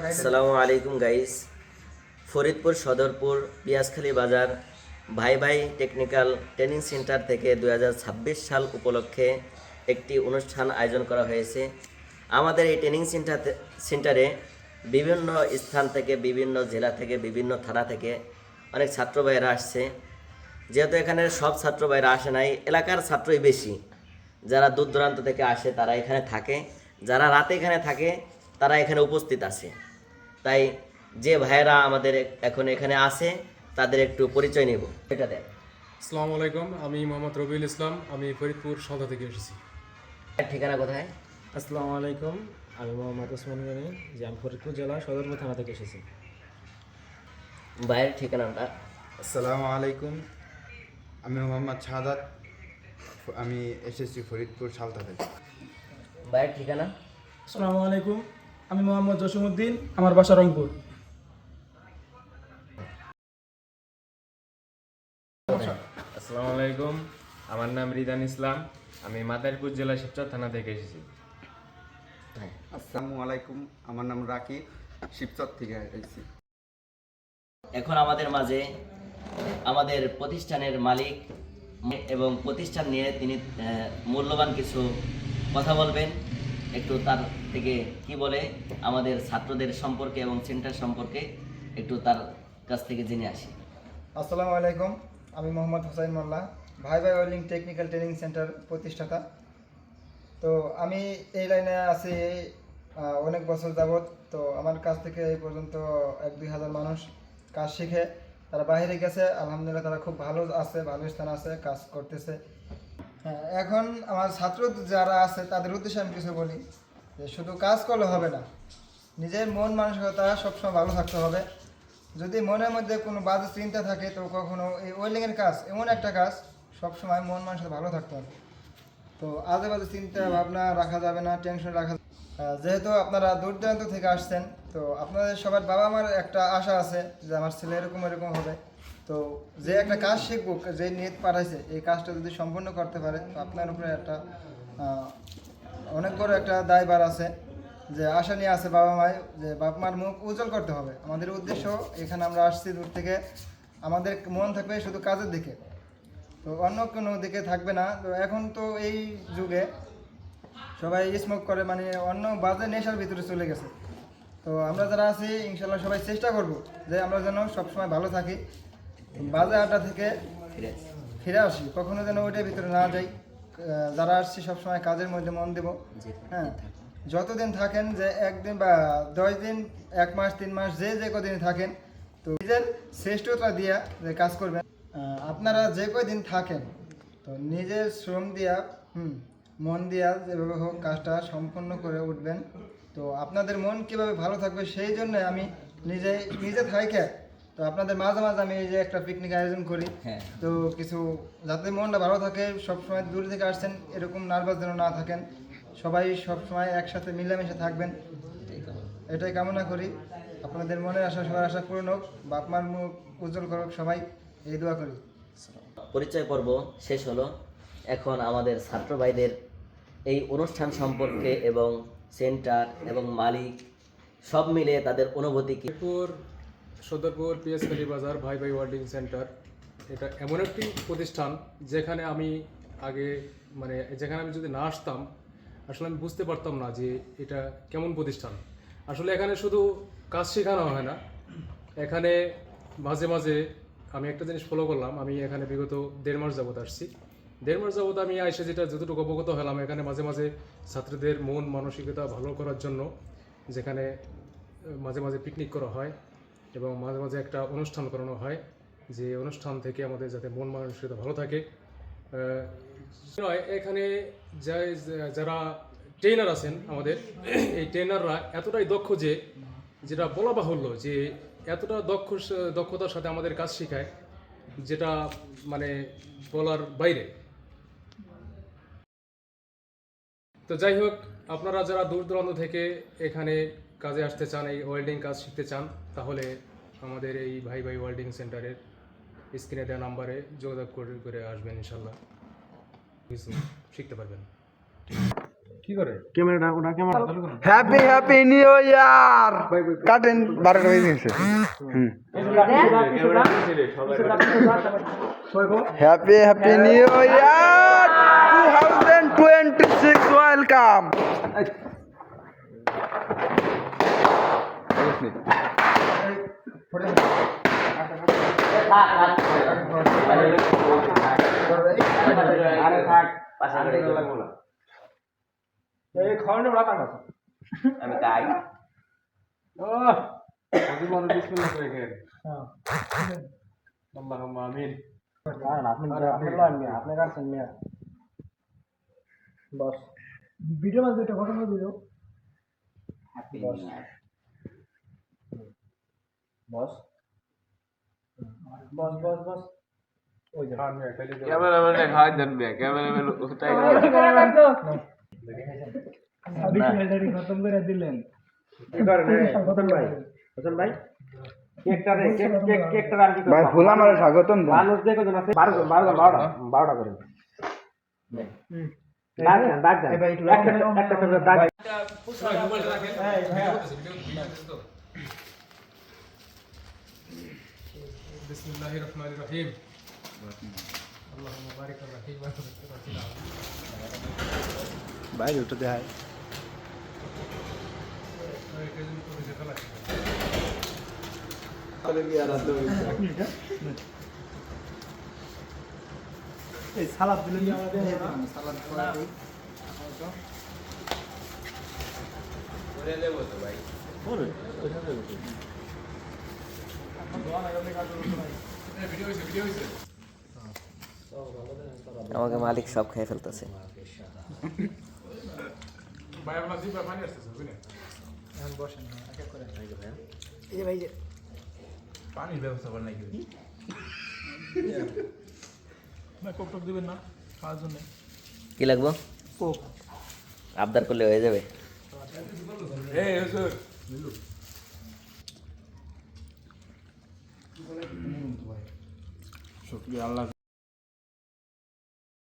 আসসালামু আলাইকুম গাইস। ফরিদপুর সদরপুর পিয়াজখালী বাজার ভাই ভাই টেকনিক্যাল ট্রেনিং সেন্টার থেকে 2026 সাল উপলক্ষে একটি অনুষ্ঠান আয়োজন করা হয়েছে। আমাদের এই ট্রেনিং সেন্টারে বিভিন্ন স্থান থেকে, বিভিন্ন জেলা থেকে, বিভিন্ন থানা থেকে অনেক ছাত্র ভাইয়েরা আসছে। যেহেতু এখানে সব ছাত্র ভাইয়েরা আসে নাই, এলাকার ছাত্রই বেশি। যারা দূর দূরান্ত থেকে আসে তারা এখানে থাকে, যারা রাতে এখানে থাকে তারা এখানে উপস্থিত আছে। তাই যে ভাইয়েরা আমাদের এখন এখানে আছে তাদের একটু পরিচয় নেব, এটা দেন। আসসালামু আলাইকুম, আমি মোহাম্মদ রবিউল ইসলাম। আমি ফরিদপুর সদর থেকে এসেছি। ঠিকানা কোথায়? আসসালামু আলাইকুম, আমি মোহাম্মদ ওসমান গনি, যে আমি ফরিদপুর জেলা সদরপুর থানা থেকে এসেছি। ভাইয়ের ঠিকানাটা? আসসালামু আলাইকুম, আমি মোহাম্মদ শাহাদাত, আমি এসেছি ফরিদপুর সালতা থেকে। ভাইয়ের ঠিকানা? আসসালামু আলাইকুম, আমি মোহাম্মদ জসিমউদ্দিন, আমার বাসা রংপুর। আসসালামু আলাইকুম, আমার নাম রিদান ইসলাম, আমি মাদারীপুর জেলা শিবচর থানা থেকে এসেছি। আসসালামু আলাইকুম, আমার নাম রাকিব, শিবচর থেকে এসেছি। এখন আমাদের মাঝে আমাদের প্রতিষ্ঠানের মালিক এবং প্রতিষ্ঠান নিয়ে তিনি মূল্যবান কিছু কথা বলবেন। একটু তার থেকে কি বলে আমাদের ছাত্রদের সম্পর্কে এবং সেন্টার সম্পর্কে একটু তার কাছ থেকে জেনে আসি। আসসালামু আলাইকুম, আমি মোহাম্মদ হোসাইন মোল্লা, ভাই ভাই ওয়েল্ডিং টেকনিক্যাল ট্রেনিং সেন্টার প্রতিষ্ঠাতা। তো আমি এই লাইনে আছি অনেক বছর যাবৎ। তো আমার কাছ থেকে এই পর্যন্ত 1-2 হাজার মানুষ কাজ শিখে তারা বাইরে গেছে। আলহামদুলিল্লাহ তারা খুব ভালো আছে, ভালো স্থান আছে, কাজ করতেছে। হ্যাঁ, এখন আমার ছাত্র যারা আছে তাদের উদ্দেশ্যে আমি কিছু বলি যে শুধু কাজ করলে হবে না, নিজের মন মানসিকতা সবসময় ভালো থাকতে হবে। যদি মনের মধ্যে কোনো বাজে চিন্তা থাকে তো কখনো এই ওয়েল্ডিংয়ের কাজ এমন একটা কাজ সবসময় মন মানসিকতা ভালো থাকতে হবে। তো আজে বাজে চিন্তা ভাবনা রাখা যাবে না, টেনশন রাখা যেহেতু আপনারা দূর দূরান্ত থেকে আসছেন, তো আপনাদের সবার বাবা মার একটা আশা আছে যে আমার ছেলে এরকম এরকম হবে। তো যে একটা কাজ শিখবো, যে নিয়ত পাঠাইছে এই কাজটা যদি সম্পূর্ণ করতে পারে তো আপনার উপরে একটা অনেক বড় একটা দায়ভার আছে, যে আশা নিয়ে আছে বাবা মায়, যে বাপ মার মুখ উজ্জ্বল করতে হবে। আমাদের উদ্দেশ্য, এখানে আমরা আসছি দূর থেকে, আমাদের মন থাকবে শুধু কাজের দিকে, তো অন্য কোনো দিকে থাকবে না। তো এখন তো এই যুগে সবাই স্মোক করে, মানে অন্য বাজে নেশার ভিতরে চলে গেছে। তো আমরা যারা আছি ইনশাল্লাহ সবাই চেষ্টা করব যে আমরা যেন সবসময় ভালো থাকি, বাজে আড্ডা থেকে ফিরে আসি, কখনো যেন ওইটার ভিতরে না যাই। যারা আসছি সবসময় কাজের মধ্যে মন দেব। হ্যাঁ, যতদিন থাকেন, যে 1 দিন বা 10 দিন, 1 মাস, 3 মাস, যে কদিন থাকেন, তো নিজের শ্রেষ্ঠতা দিয়া যে কাজ করবেন। আপনারা যে কয়দিন থাকেন তো নিজের শ্রম দিয়া মন দিয়া যেভাবে হোক কাজটা সম্পূর্ণ করে উঠবেন। তো আপনাদের মন কিভাবে ভালো থাকবে সেই জন্য আমি নিজে থাইকে তো আপনাদের মাঝে মাঝে আমি এই যে একটা পিকনিক আয়োজন করি। তো কিছু যাতে মনটা ভালো থাকে, সবসময় দূর থেকে আসছেন এরকম নার্ভাস যেন না থাকেন, সবাই সবসময় একসাথে মিলেমিশে থাকবেন, এটাই কামনা করি। আপনাদের মনের আশা, সবার আশা পূরণ হোক, বাপ মার মুখ উজ্জ্বল করুক, সবাই এই দোয়া করি। পরিচয় পর্ব শেষ হলো। এখন আমাদের ছাত্র ভাইদের এই অনুষ্ঠান সম্পর্কে এবং সেন্টার এবং মালিক সব মিলে তাদের অনুভূতি কি। ফরিদপুর সদরপুর পিয়াজখালী বাজার ভাই ভাই ওয়েল্ডিং সেন্টার, এটা এমন একটি প্রতিষ্ঠান যেখানে আমি আগে যেখানে আমি যদি না আসতাম আসলে আমি বুঝতে পারতাম না যে এটা কেমন প্রতিষ্ঠান। আসলে এখানে শুধু কাজ শেখানো হয় না, এখানে মাঝে মাঝে আমি একটা জিনিস ফলো করলাম। আমি এখানে বিগত 1.5 মাস যাবত আসছি। 1.5 মাস যাবত আমি এসে যেটা যতটুকু অবগত হলাম, এখানে মাঝে মাঝে ছাত্রদের মন মানসিকতা ভালো করার জন্য যেখানে মাঝে মাঝে পিকনিক করা হয় এবং মাঝে মাঝে একটা অনুষ্ঠান করানো হয়, যে অনুষ্ঠান থেকে আমাদের যাতে মন মানসিকতা ভালো থাকে। এখানে যারা ট্রেনার আছেন আমাদের, এই ট্রেনাররা এতটাই দক্ষ যে যেটা বলা বাহুল্য, যে এতটা দক্ষতার সাথে আমাদের কাজ শেখায় যেটা বলার বাইরে। তো যাই হোক, আপনারা যারা দূর দূরান্ত থেকে এখানে কাজে আসতে চান, এই ওয়েল্ডিং কাজ শিখতে চান, তাহলে আমাদের এই ভাই ভাই ওয়েল্ডিং সেন্টারের স্ক্রিনে দেওয়া নাম্বারে যোগাযোগ করে আসবেন, ইনশাল্লাহ কিছু শিখতে পারবেন। কি করে হ্যাপি হ্যাপি নিউ ইয়ার কাটেন 12টা বেজে গেছে happy happy new year 2026 welcome আমি গাই আমিন ভিডিও মাঝে একটা ঘটনা দিল ক্যামেরাম্যানে খাওয়াই দেন মিয়া ক্যামেরাম্যান উঠাই খতম করে দিলেন ভাই ফুল আমার স্বাগতম বিসমিল্লাহির রহমানির রহিম আল্লাহুম্মা বারিক আলা রহিম ওয়া ভাই ওটা দেখায় এই সালাদ দিলেন আমাকে মালিক সব খেয়ে ফেলতেছে ভাই আপনার জিব্বা পানি আসতেছে বুঝলেন কোক টোক দিবেন না খাওয়ার জন্য কি লাগবো কোক আবদার করলে হয়ে যাবে শুকরিয়া আল্লাহ